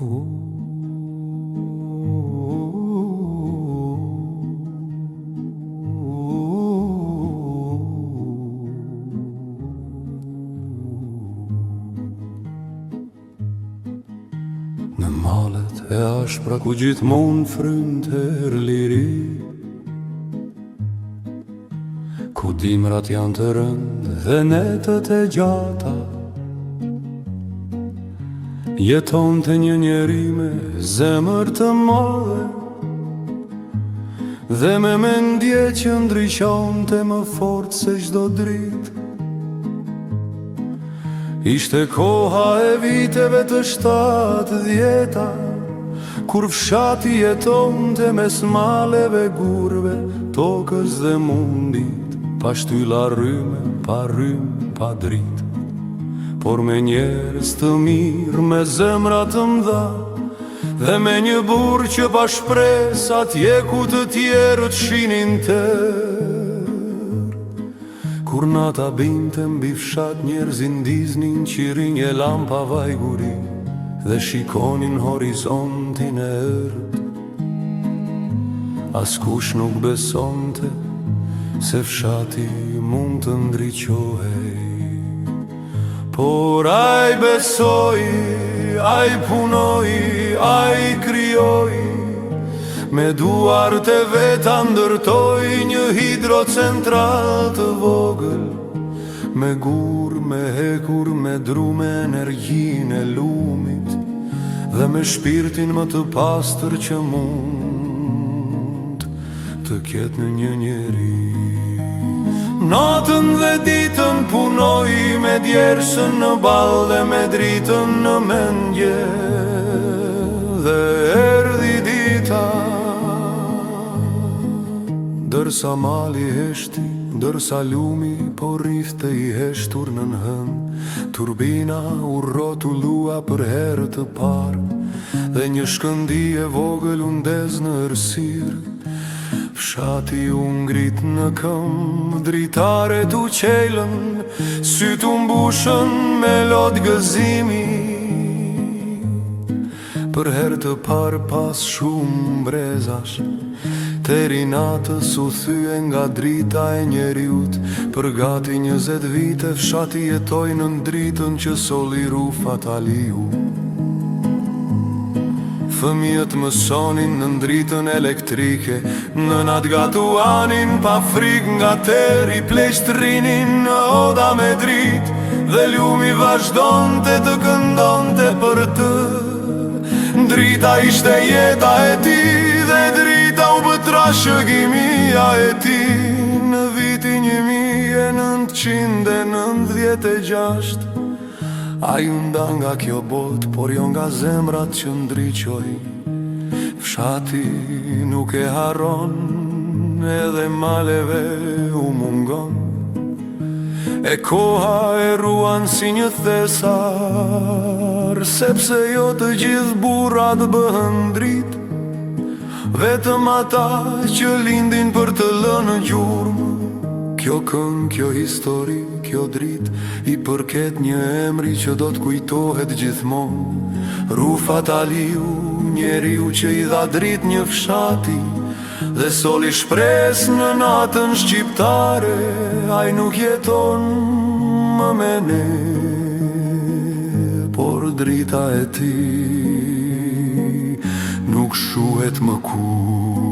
Në malet e ashpra ku gjithmonë frynë ter liri, ku dimrat janë të rëndë dhe netët e gjata, jeton të një njeri me zemër të madhe dhe me mendje që ndriqon të më fort se çdo dritë. Ishte koha e viteve të 70-ta, kur fshati jeton të mes maleve, gurve, tokës dhe mundit, pa shtylla rryme, pa rrymë, pa dritë. Por me njerëz të mirë, me zemra të mdha, dhe me një burr që pa shpresë atje ku të tjerët shinin tërë. Kur nata binte mbi fshat, njerëzin ndiznin qirinj e lampa vajguri dhe shikonin horizontin e erët. Askush nuk besonte se fshati mund të ndriqohej. Por ai besoi, ai punoi, ai krijoi, me duart e veta ndërtoi një hidrocentral të vogël, me gur, me hekur, me dru, me energjinë e lumit dhe me shpirtin më të pastër që mund të ketë në një njeri. Natën dhe ditën punoj me djersën në ball dhe me dritën në mendje, dhe erdhi dita dërsa mali heshti, dërsa lumi po rrifte i heshtur nën hën. Turbina u rrotullua për herë të parë dhe një shkëndi e vogël u ndez në errësirë. Fshati u ngrit në këmbë, dritaret u qelën, syt u mbushën me lot gëzimi. Për herë të parë pas shumë brezash, teri natës u thye nga drita e njeriut. Për gati 20 vite fshati jetoj në dritën që solli Rufat Aliu. Fëmijët mësonin në dritën elektrike, nënat gatuanin pa frik nga teri, pleqt rinin në oda me dritë, dhe lumi vazhdonte të këndonte për të. Drita ishte jeta e tij dhe drita u bë trashëgimia e tij. Në vitin 1996 ai u nda nga kjo botë, por jo nga zemrat që ndriqoj. Fshati nuk e harron, edhe maleve u mungon, e koha e ruan si një thesar, sepse jo të gjithë burrat bëhen dritë, vetëm ata që lindin për të lënë gjurmë. Kjo këngë, kjo histori, kjo dritë, i përket një emri që do të kujtohet gjithmonë. Rufat Aliu, njeriu që i dha dritë një fshati dhe soli shpresë në natën shqiptare. Ai nuk jeton më me ne, por drita e tij nuk shuhet më kur.